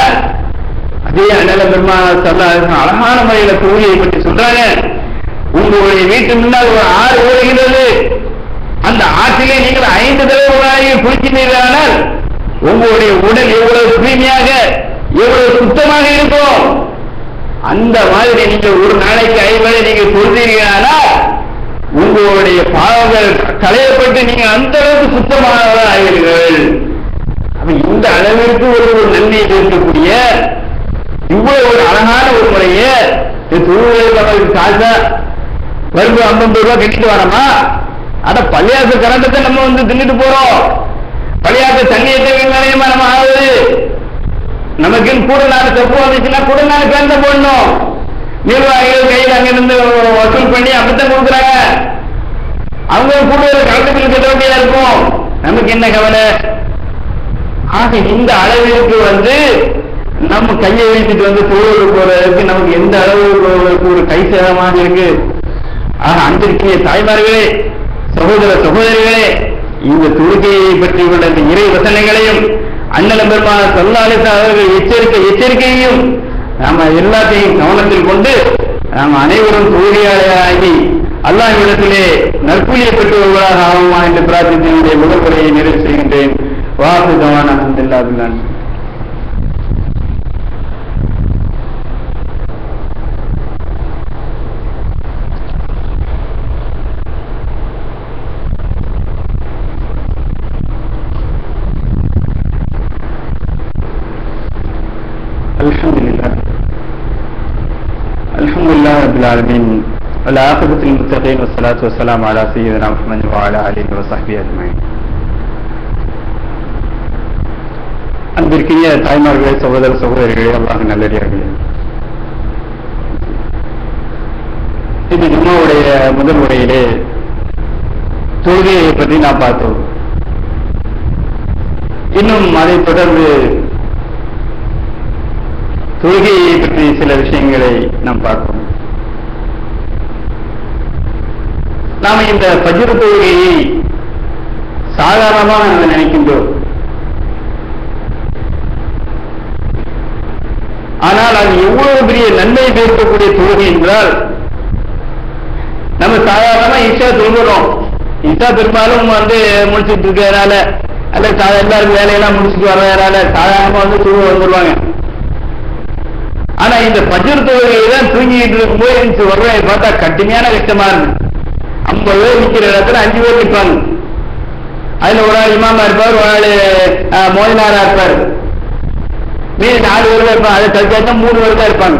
அதே அண்ணன் பெருமானார் ஸல்லல்லாஹு அலைஹி வஸல்லம் அழகான முறையில தொழுகையை பற்றி சொல்றாங்க. உங்களுடைய வீட்டு முன்னால் ஒரு ஆறு ஓடுகிறது, அந்த ஆற்றிலே நீங்கள் 5 தடவை குளிக்கிறீர்களானால் உங்களுடைய உடல் எவ்வளவு தூய்மையாக எவ்வளவு சுத்தமாக இருக்கும். அந்த மாதிரி நீங்கள் ஒரு நாளைக்கு 5 வேளை நீங்கள் தொழுகிறீர்களானால் உங்களுடைய பாவங்கள் களையப்பட்டு நீங்க அந்த அளவுக்கு சுத்தமானவர்கள் ஆகிறீர்கள். அப்ப இந்த அளவிற்கு ஒரு நன்மை இருக்கக்கூடிய இவ்வளவு ஒரு அழகான ஒரு முறையை தொழுகைக்கு காசா வருது 50 ரூபாய் கட்டிட்டு வரோமா? அட பள்ளியாசு கரண்டத்தை நம்ம வந்து தின்னுட்டு போறோம். பள்ளியாசு தண்ணியை நிலையமா நம்ம ஆகுது. நமக்கு கூட 4 தப்பு வந்துச்சுன்னா கூட 4 கரண்டை போடணும். நிர்வாகிகள் கையில் அங்கிருந்து வசூல் பண்ணி அப்படித்தான் கொடுக்குறாங்க. அவங்க கூட ஒரு கலந்துகள் கட்ட வேண்டியதா இருக்கும். நமக்கு என்ன கவலை? ஆக இந்த அளவிற்கு வந்து நம்ம கையை வைத்துட்டு வந்து தொழில் போறதுக்கு நமக்கு எந்த அளவுக்கு ஒரு கை சேதமாக இருக்கு. ஆக அன்பிற்கிய தாய்மார்களே, சகோதர சகோதரிகளே, இந்த தொழுகையை பற்றி உள்ள இந்த இறை வசனங்களையும் அண்ணல் பெருமானார் ஸல்லல்லாஹு அலைஹி வஸல்லம் அவர்கள் எச்சரிக்கையையும் நாம எல்லாத்தையும் கவனத்தில் கொண்டு நாம் அனைவரும் தொழுகையாளராகி அல்லாஹ்விடத்திலே நற்கூலியை பெற்றவர்களாக ஆகுமா என்று பிரார்த்தித்து என்னுடைய முதல் உரையை நிறைவு செய்கின்றேன். வாஹு தவானா அல்ஹம்துலில்லாஹி பில் ஆலமீன். அல்ஹம்துலில்லாஹி ரப்பில் ஆலமீன் والعاقبة للمتقين والصلاة والسلام على سيدنا محمد وعلى آله وصحبه أجمعين. அன்பிற்கினிய தாய்மார்களே, சகோதர சகோதரிகளே, அல்லாஹ் நல்லடியார்களே, இது ஜும்மாவுடைய முதல் உரையிலே தொழுகையை பற்றி நாம் பார்த்தோம். இன்னும் அதை தொடர்ந்து தொழுகையை பற்றி சில விஷயங்களை நாம் பார்ப்போம். நாம இந்த ஃபஜ்ர் தொழுகையை சாதாரணமாக நம்ம நினைக்கின்றோம். ஆனால் அது எவ்வளவு பெரிய நன்மை பேசக்கூடிய தொழுகை என்றால், நம்ம சாதாரணமா இஷா தொழுகிறோம். இஷா பெரும்பாலும் முடிச்சுட்டு இருக்கிறதுனால அல்ல எல்லாருக்கும் வேலையெல்லாம் முடிச்சுட்டு வர்றதுனால சாதாரணமா தொழுக வந்துடுவாங்க. ஆனா இந்த ஃபஜ்ர் தொழுகையை தான் தூங்கிட்டு இருக்கும்போது வர்றதை பார்த்தா கடுமையான கஷ்டமா இருக்கு. 50 பேர் நிற்கிற இடத்துல 5 பேர் நிற்பாங்க. அதுல ஒரு ஆள் இமாமா இருப்பார், ஒரு ஆள் மோதினாரா இருப்பார், மீது 4 பேர் தான் இருப்பாங்க. அதை கழிச்சா 3 பேர் தான் இருப்பாங்க.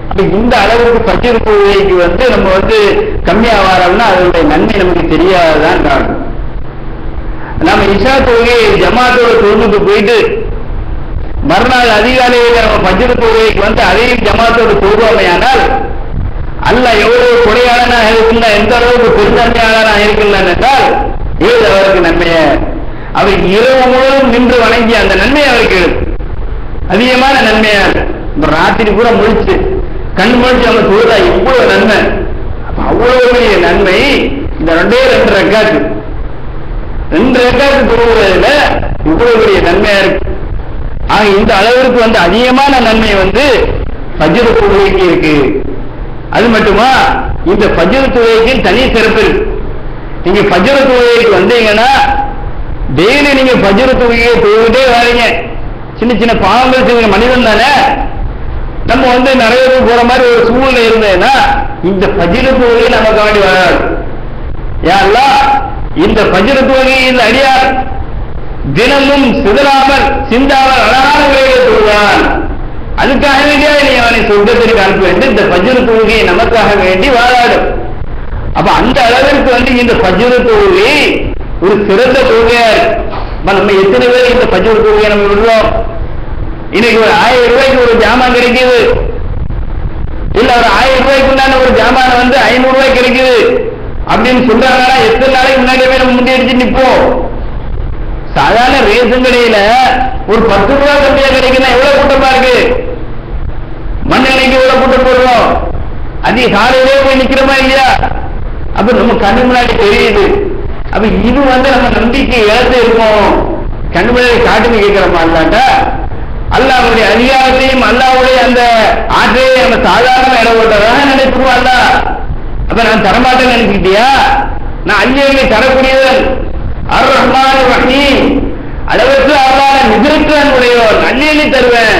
அப்ப இந்த அளவுக்கு ஃபஜ்ர் தொழுகைக்கு நம்ம கம்மியா வரோம்னா அதனுடைய நன்மை நமக்கு தெரியாததான் காரணம். நம்ம இஷா தொழுகையை ஜமாத்தோட தொழுந்துட்டு போயிட்டு மறுநாள் அதிகாலையில் நம்ம ஃபஜ்ர் தொழுகைக்கு அதையும் ஜமாத்தோடு தொழுவாமையானால் அல்லாஹ் எவ்வளவு கொடையாளனாக இருக்குல்ல, எந்த அளவுக்கு பெருந்தன்மையாளனாக இருக்குல்ல என்றால் ஏழு அவருக்கு நன்மைய அவர் இரவு முழுவதும் நின்று வணங்கி அந்த நன்மை அவருக்கு அதிகமான நன்மையா ராத்திரி கூட முழிச்சு கண் முழிச்சு நம்ம தொழுதா எவ்வளவு நன்மை. அப்ப அவ்வளவு பெரிய நன்மை இந்த 2 ரக்காத்து தொழுவதில் இவ்வளவு பெரிய நன்மையா இருக்கு. ஆக இந்த அளவிற்கு அதிகமான நன்மை ஃபஜ்ர் தொழுகைக்கு இருக்கு. அது மட்டுமா, இந்த ஃபஜ்ர் தொழுகைக்கு தனி சிறப்பு இருக்கு. நீங்க ஃபஜ்ர் தொழுகைக்கு வந்தீங்கன்னா டெய்லி நீங்க ஃபஜ்ர் தொழுகையை தொழுகிட்டே வரீங்க. சின்ன சின்ன பாவங்கள் செய்ய மனிதன் தானே. நம்ம நிறைய பேர் போற மாதிரி ஒரு சூழ்நிலை இருந்தேன்னா இந்த ஃபஜ்ர் தொழுகை நமக்கு வேண்டி வராது. யா அல்லாஹ், இந்த ஃபஜ்ர் தொழுகை இந்த அடியார் தினமும் சிதறாமல் சிந்தாமல் அழகான முறையில் தொழுகிறான், அதுக்காக வேண்டியா நீ அவனை சொர்க்கத்திற்கு அனுப்ப வேண்டும். இந்த ஃபஜ்ர் தொழுகையை நமக்காக வேண்டி வாழாடும். அப்ப அந்த அளவிற்கு இந்த ஃபஜ்ர் தொழுகை ஒரு சிறந்த தொழுகையா இருக்கு. நம்ம எத்தனை பேர் இந்த ஃபஜ்ர் தொழுகையை நம்ம விடுறோம்? இன்னைக்கு ஒரு 1000 ரூபாய்க்கு ஒரு ஜாமான் கிடைக்குது, இல்ல ஒரு 1000 ரூபாய்க்கு உண்டான ஒரு ஜாமான 500 ரூபாய்க்கு கிடைக்குது அப்படின்னு சொல்றாங்கன்னா எத்தனை நாளைக்கு முன்னாடியே நம்ம முன்னேறிச்சு நிற்போம். சாதாரண ரேஷன் கடையில ஒரு 10 ரூபாய் கம்மியா கிடைக்குன்னா எவ்வளவு கூட்டமா இருக்கு. மண்ணெண்ணைக்கு எவ்வளவு கூட்டம் போடுறோம், அதிக காலையிலே போய் நிக்கிறோமா இல்லையா? அப்ப நம்ம கண்ணு முன்னாடி தெரியுது. அப்ப இது நம்ம நம்பிக்கை இழந்து இருக்கோம். கண்ணு முன்னாடி காட்டுன்னு கேட்கிறோமா இல்லாட்டா அல்லாஹ்வுடைய அதிகாரத்தையும் அல்லாஹ்வுடைய அந்த ஆற்றையை நம்ம சாதாரண இடம் போட்டதாக நினைச்சிருவோம். அல்ல அப்ப நான் தரமாட்டேன்னு நினைச்சுக்கிட்டியா? நான் அல்லாஹ்வை தரக்கூடியவன், அர் ரஹ்மான் ரஹீம், அளவுக்கு அல்லாஹ் நிகழ்ச்சான் உடையவர், அள்ளி தருவேன்.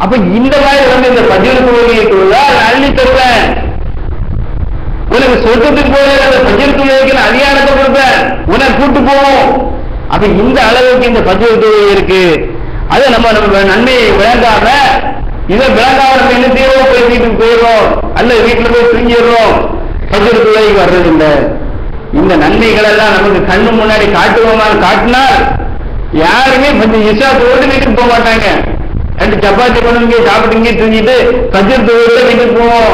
அப்ப இந்த மாதிரி இந்த ஃபஜ்ர் தொழுகையை தொழுதா அள்ளி தருவேன். உனக்கு சொர்க்கத்துக்கு போய் அந்த ஃபஜ்ர் தொழுகைக்கு அதிகாரத்தை கொடுப்பேன், உனக்கு கூட்டு போவோம். அப்ப இந்த அளவுக்கு இந்த ஃபஜ்ர் தொழுகை இருக்கு. அதை நம்ம நன்மையை விளங்காம இதை விளங்காம நம்ம என்ன செய்வோம்? போய் வீட்டுக்கு போயிடுறோம், அல்லது வீட்டுல போய் தூங்கிடுறோம், ஃபஜ்ர் தொழுகைக்கு வர்றதில்லை. இந்த நன்மைகள் எல்லாம் நமக்கு கண்ணு முன்னாடி காட்டுவோமான்னு காட்டினால் யாருமே இஷா தொழுது வீட்டுக்கு போக மாட்டாங்க. 2 சப்பாத்தி கொண்டு சாப்பிட்டு தூங்கிட்டு ஃபஜ்ர் தொழுகையில வீட்டுக்கு போவோம்.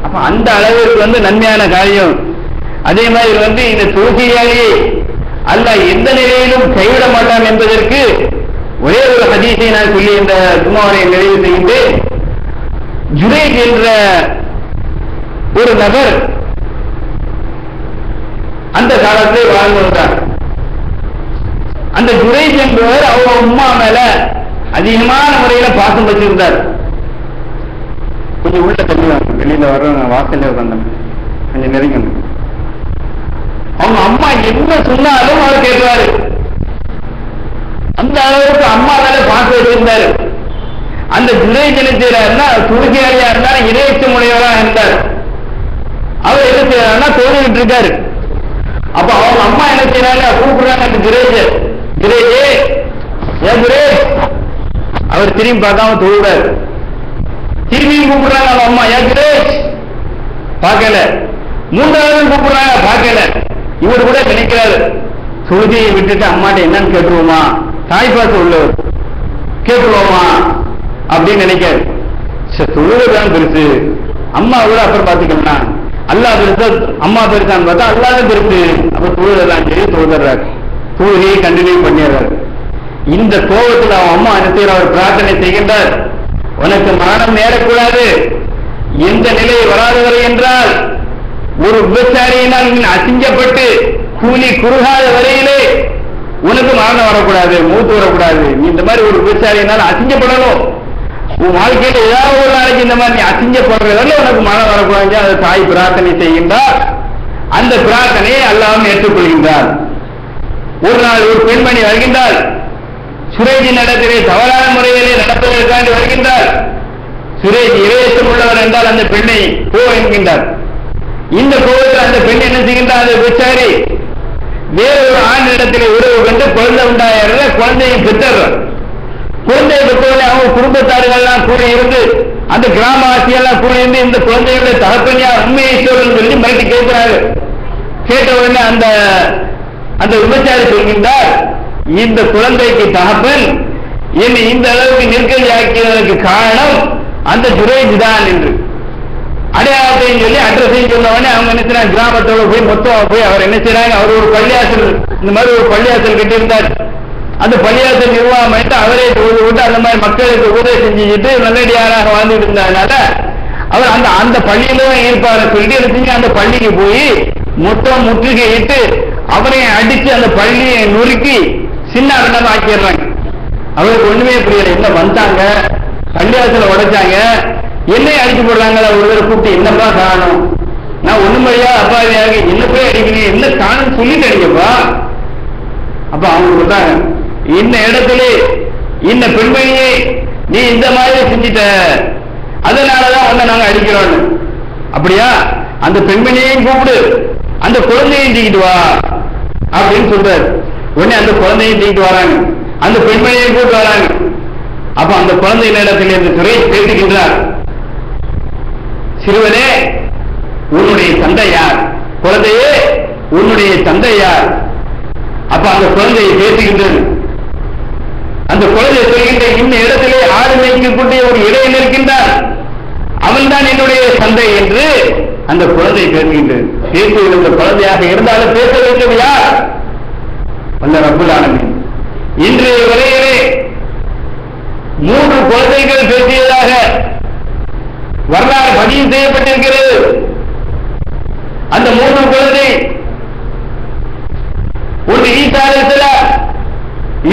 அப்ப அந்த அளவுக்கு நன்மையான காரியம். அதே மாதிரி இந்த தொழுகையாலே அல்லாஹ் எந்த நிலையிலும் கைவிட மாட்டான் என்பதற்கு ஒரே ஒரு ஹதீஸை நான் சொல்லி இந்த ஜும்மாவை நிறைவு செய்கின்றேன். ஜுரைஜ் என்ற ஒரு நபர் அந்த காலத்திலே வாழ்ந்து வந்தார். அந்த ஜுரைஜ் என்பவர் அவங்க உம்மா மேல அதிகமான முறையில பாசம் வச்சிருந்தார். கொஞ்சம் உள்ள தள்ளுவாங்க, வெளியில வர வாசல்ல உட்கார்ந்தாங்க, கொஞ்சம் நெருங்க. நான் என்ன சொன்னாலும் அவர் கேட்பாரு. அந்த அளவுக்கு அம்மா மேல பார்த்து வச்சிருந்தாரு. அந்த ஜுரைஜ் என்ன செய்யறாருன்னா, துருக்கியாளியா இருந்தாலும் இறைச்சம் உடையவராக இருந்தார். அவர் என்ன செய்யறாருன்னா தொழுகிட்டு இருக்காரு. அப்ப அவங்க அம்மா என்ன செய்யறாங்க, கூப்பிடுறாங்க அந்த ஜுரேஜே, ஜுரேஜே, ஏன் ஜுரேஜ்? அவர் திரும்பி பார்க்காம தொழுகிறார். திரும்பியும் கூப்பிடுறாங்க அவங்க அம்மா, ஏன் ஜுரேஜ்? பார்க்கல. மூன்றாவது கூப்பிடுறாங்க, பார்க்கல. இவர் கூட நினைக்கிறாரு, தொழுகையை விட்டுட்டு அம்மாட்ட என்னன்னு கேட்டுருவோமா, தாய்ப்பாசு உள்ளவர் கேட்டுருவோமா அப்படின்னு நினைக்காரு. தொழுகைதான் பெருசு, அம்மா கூட அப்புறம் பார்த்துக்கலாம், அல்லாஹ் பெருசா அம்மா பெருசான்னு பார்த்தா அல்லாஹ் பெருசு. அப்ப தொழுதெல்லாம் சரி தொழுகிறாரு, தொழுகையை கண்டினியூ பண்ணிடுறாரு. இந்த கோபத்தில் அவன் அம்மா என்ன செய்யற, அவர் பிரார்த்தனை செய்கின்றார், உனக்கு மரணம் நேரக்கூடாது, எந்த நிலை வராது வரை என்றால் ஒரு விபச்சாரியினால் அசிங்கப்பட்டு கூலி குறுகாத வரையிலே உனக்கு மரணம் வரக்கூடாது, மூத்து வரக்கூடாது. நீ இந்த மாதிரி ஒரு விபச்சாரியினால் அசிங்கப்படணும். உன் வாழ்க்கையில ஏதாவது ஒரு நாளைக்கு இந்த மாதிரி நீ அசிங்கப்படுறதால உனக்கு மரணம் வரக்கூடாது. அதை தாய் பிரார்த்தனை செய்கின்றார். அந்த பிரார்த்தனையை அல்லாஹ் ஏற்றுக்கொள்கின்றார். ஒரு நாள் ஒரு பெண்மணி வருகின்றார், சுரேஜின் இடத்திலே தவறான முறையிலே நடப்பதற்காண்டு வருகின்றார். சுரேஜ் இறையச்சம் உள்ளவர் என்றால் அந்த பெண்ணை போ என்கின்றார். இந்த கோபத்தில் அந்த பெண் என்ன செய்கின்றார், அந்த விபச்சாரி வேறு ஒரு ஆண் இடத்திலே உறவு கொண்டு குழந்தை உண்டாயிர, குழந்தையை பெற்றார். குழந்தையை பெற்றவரை அவங்க குடும்பத்தார்கள்லாம் கூட இருந்து, அந்த கிராமவாசியெல்லாம் கூட இருந்து இந்த குழந்தையுடைய தகப்பனியா உண்மையை சொல்லுன்னு சொல்லி மிரட்டி கேட்கிறாரு. கேட்ட உடனே அந்த அந்த விபச்சாரி சொல்கின்றார், இந்த குழந்தைக்கு தகப்பன் என்னை இந்த அளவுக்கு நெருக்கடி ஆக்கியதற்கு காரணம் அந்த ஜுரைஜ் தான் என்று அடையாளத்தையும் சொல்லி அட்ரஸையும் சொன்னவொடனே அவங்க என்ன செய்யறாங்க, கிராமத்தோட போய் மொத்தம் போய் அவர் என்ன செய்யறாங்க, அவர் ஒரு பள்ளியாசல், இந்த மாதிரி ஒரு பள்ளியாசல் கட்டியிருந்தார். அந்த பள்ளியாசல் நிர்வாகம் ஆயிட்டு அவரே விட்டு அந்த மாதிரி மக்களுக்கு உதவி செஞ்சுட்டு நல்லடியாராக வாழ்ந்துட்டு இருந்ததுனால அவர் அந்த அந்த பள்ளியிலும் ஏற்பாடு சொல்லிட்டு என்ன செஞ்சு அந்த பள்ளிக்கு போய் மொத்தம் முற்றுகையிட்டு அவரை அடிச்சு அந்த பள்ளியை நொறுக்கி சின்ன அரணமா ஆக்கிடுறாங்க. அவருக்கு ஒண்ணுமே புரியல, என்ன வந்தாங்க பள்ளியாசல உடைச்சாங்க, என்னை அடிச்சு போடுறாங்க. ஒரு தடவை கூப்பிட்டு என்னப்பா காணும், நான் ஒண்ணும் வழியா அப்பாவியாக என்ன போய் அடிக்கிறீங்க, என்ன காணும் சொல்லிட்டு அடிக்கப்பா. அப்ப அவங்க சொல்றாங்க, இந்த இடத்துல இந்த பெண்மணியை நீ இந்த மாதிரி செஞ்சிட்ட, அதனாலதான் உன்னை நாங்க அடிக்கிறோம். அப்படியா, அந்த பெண்மணியையும் கூப்பிடு, அந்த குழந்தையும் தூக்கிட்டு வா அப்படின்னு சொல்றாரு. உடனே அந்த குழந்தையும் தூக்கிட்டு வராங்க, அந்த பெண்மணியையும் கூப்பிட்டு வராங்க. அப்ப அந்த குழந்தையின் இடத்துல இருந்து சுரேஷ் பேசுகின்றார், சிறுவனே உன்னுடைய தந்தை யார், குழந்தையே உன்னுடைய தந்தை யார். அப்ப அந்த குழந்தையை பேசுகின்றது. அந்த குழந்தை சொல்கின்ற, இந்த இடத்திலே ஆடு மேய்க்கக்கூடிய ஒரு இடையில் இருக்கின்றார், அவன் தான் என்னுடைய தந்தை என்று அந்த குழந்தை பேசுகின்றது. பேசுகிற இந்த குழந்தையாக இருந்தாலும் பேச வேண்டும் யார், அல்ல ரப்புல் ஆலமீன். இன்றைய வரையிலே 3 குழந்தைகள் பேசியதாக வரலாறு பதிவு செய்யப்பட்டிருக்கிறது. அந்த 3 குழந்தை, ஒன்று ஈசா அலைஹிஸ்ஸலாம்,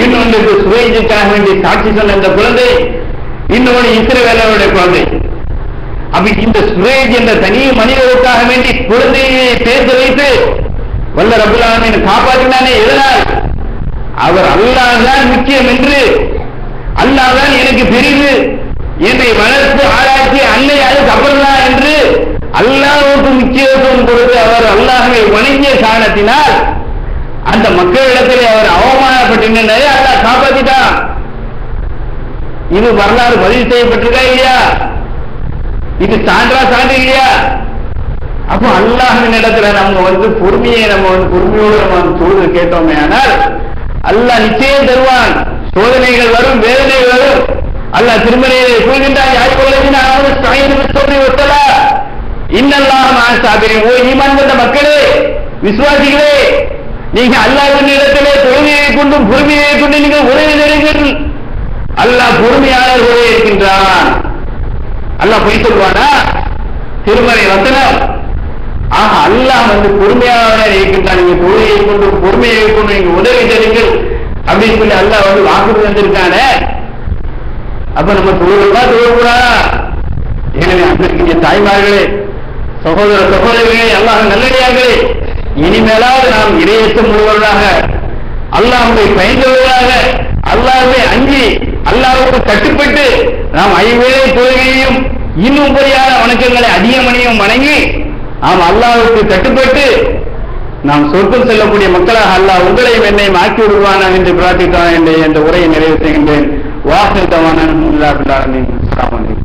இன்னொன்றுக்கு சுரேஜுக்காக வேண்டி சாட்சி சொன்ன இந்த குழந்தை, இன்னொன்று இஸ்ரவேலருடைய குழந்தை. அப்ப இந்த சுரேஜ் என்ற தனி மனிதருக்காக வேண்டி குழந்தையை பேச வைத்து வல்ல ரப்புல் ஆலமீன் காப்பாற்றினானே. எதனால்? அவர் அல்லாஹ் தான் முக்கியம் என்று, அல்லாஹ் தான் எனக்கு பெரிது, என்னை வளர்த்து ஆராய்ச்சி அன்னை அதுக்கு அப்புறம் என்று அல்லாஹ்வுக்கு முக்கியத்துவம் கொடுத்து அவர் அல்லாஹ்வை வணங்கிய காரணத்தினால் அந்த மக்களிடத்திலே அவர் அவமானப்பட்டு நின்றாரே, அல்லாஹ் காப்பாற்றிட்டான். இது வரலாறு பதிவு செய்யப்பட்டிருக்கா இல்லையா? இது சான்று இல்லையா? அப்போ அல்லாஹ்வின் இடத்துல நம்ம பொறுமையை பொறுமையோடு நம்ம தொழுது கேட்டோமே ஆனால் அல்லாஹ் நிச்சயம் தருவான். சோதனைகள் வரும், வேதனைகள் வரும். அல்லாஹ் திருமலையிலே சொல்கின்றான், இன்னல்லாஹ் மஅ ஸாபிரீன். ஓ ஈமான் கொண்ட மக்களே, விசுவாசிகளே, நீங்க அல்லாஹ்வின் இடத்திலே தொழுகையை கொண்டும் பொறுமையை கொண்டு நீங்கள் உதவி தருங்கள். அல்லாஹ் பொறுமையாளர்களே இருக்கின்றான். அல்லாஹ் பொய் சொல்வானா? திருமறை வசனம். ஆக அல்லாஹ் பொறுமையாளர் இருக்கின்றான். நீங்க தொழுகையை கொண்டு பொறுமையை கொண்டு நீங்க உதவி தருங்கள் அப்படின்னு சொல்லி அல்லாஹ் வாக்குறுதி வந்திருக்கானே. அப்ப நம்ம தொழுகக்கூடாதா? எனவே அங்கிருக்கின்ற தாய்மார்களே, சகோதர சகோதரிகளே, அல்லாஹ் நல்லடியார்களே, இனிமேலாவது நாம் இறையச்சம் உள்ளவர்களாக, அல்லாஹ்வை பயந்தவர்களாக, அல்லாஹ்வை அஞ்சி அல்லாஹ்வுக்கு கட்டுப்பட்டு நாம் ஐவேளை தொழுகையையும் இன்னும் உபரியான வணக்கங்களை அதிகமணியும் வணங்கி நாம் அல்லாஹ்வுக்கு கட்டுப்பட்டு நாம் சொர்க்கம் செல்லக்கூடிய மக்களாக அல்லாஹ் உங்களையும் என்னையும் ஆக்கி விடுவானான் என்று பிரார்த்தித்தான் என்ற உரையை நிறைவு செய்கின்றேன். வாஹிர் தவானா அல்ஹம்துலில்லாஹி ரப்பில் ஆலமீன். அஸ்ஸலாமு அலைக்கும்.